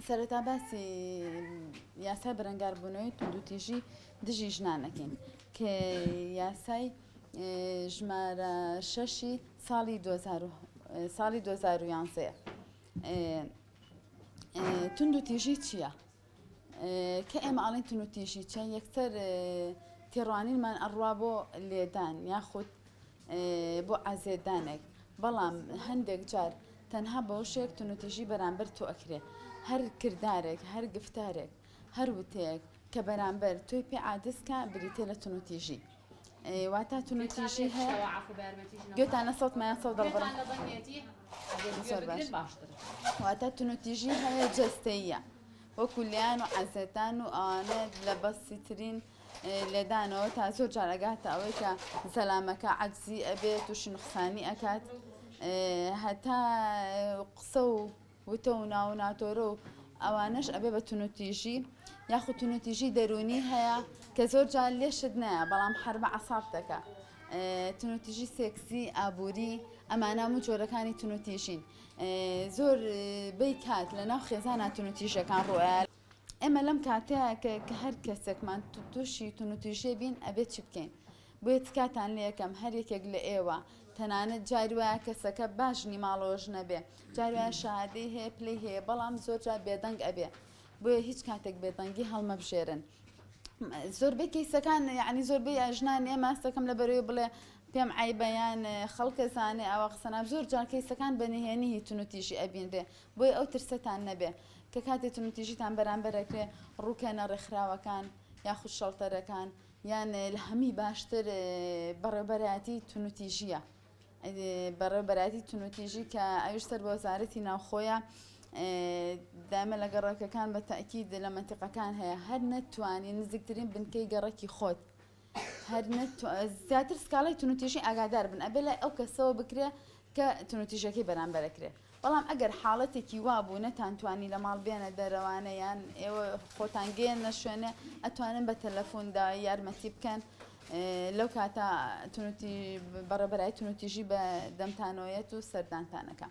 سەرەتا باسی یاسای بەرەنگاربوونەوەی توندوتیژی دژی ژنانەکەین کە یاسای ژمارە 6 ساڵی 2011 توندوتیژی چییە؟ کە ئێمە ئاڵین توندوتیژی چە یەکسەر تێڕوانینمان ئەڕوا بۆ لێدان یاخود بۆ ئازێدانێک بەڵام هەندێک جار تەنها بەو شێک توندوتیژی بەرامبەر تۆ ئەکرێ هەر کردارێک هەر گفتارێک هەر وتەیەک کە بەرامبەر تۆی پێ عادسکە بریتێ لە توندوتیژی واتە توندوتیژی هەیە گوێتانە سەوت مایان سەوت دەڵبڕن واتە توندوتیژی هەیە جەستەییە وەکو لیان و عەزێتان و ئەوانە لە بەسیترین لێدانەوە تا زۆر جار ئەگاتە ئەوەی کە زەلامەکە عەجزی ئەبێت و شنوقسانی ئەکات هەتا قسە و وتە و ناو ناتۆرە و ئەوانەش ئەبێ بە توندوتیژی یاخود توندوتیژی دەرونی هەیە کە زۆر جار لێشت نایە بەڵام هەر بە عەساب دەکا توندوتیژی سێکسی ئابووری ئەمانە هەموو جۆرەکانی توندوتیژین زۆر بەی کات لەناو خێزانە توندوتیژەکان ڕۆیە ئێمە لەم کاتەیە کە هەر کەسێکمان تووشی توندوتیژێ بین ئەبێت چی بکەین بۆیە تکاتان لێ یەکەم هەر یەکێک لە ئێوە تەنانەت جاری وایە کەسەکە باشنی ماڵەوەژ نەبێ جاری وایە شەهادەی هەیە پلەی هەیە بەڵام زۆر جار بێدەنگ ئەبێ بۆیە هیچ کاتێک بێدەنگی هەڵمەبژێرن زۆربەی کەیسەکان یعنی زۆربەی ئاژنان ئێمە هەستەکەم لەبەرەوەی بڵێ پێم عیبەیان خەڵکە زانێ ئەوە قسەناب زۆر جار کەیسەکان بەنهێنی هی توندوتیژی ئەبینرێ بۆیە ئەو ترسەتان نەبێ کە کاتێک توندوتیژیتان بەرامبەرەکرێ ڕووکەنە ڕێکخراوەکان یاخود شەڵتەرەکان یان لە هەمی باشتر بەڕێوەبەرایەتی توندوتیژیە بەڕێوەبەرایەتی توندوتیژی کە ئەویش سەر بە وەزارەتی ناوخۆیە دامە لە گەڕەکەکان بە تەئکید لە مەنتیقەکان هەیە هەر نەتوانی نزیکترین بنکەی گەڕەکی خۆت هەر زیاتر سکاڵای توندوتیژی ئاگادار بن ئەبێ لای ئەو کەسەوە بکرێ کە توندوتیژەکەی بەرامبەرەکرێ بەڵام ئەگەر حاڵەتێکی وابوو نەتانتوانی لە ماڵ بێنە دەرەوانە یان ئێوە خۆتان گەیەنە شوێنێ ئەتوانن بە تەلەفۆندا یارمەتی بکەن لەو کاتە بەڕێوەبەرایی توندوتیژی بە دەمتانەوەیەت و سەردانتانەکە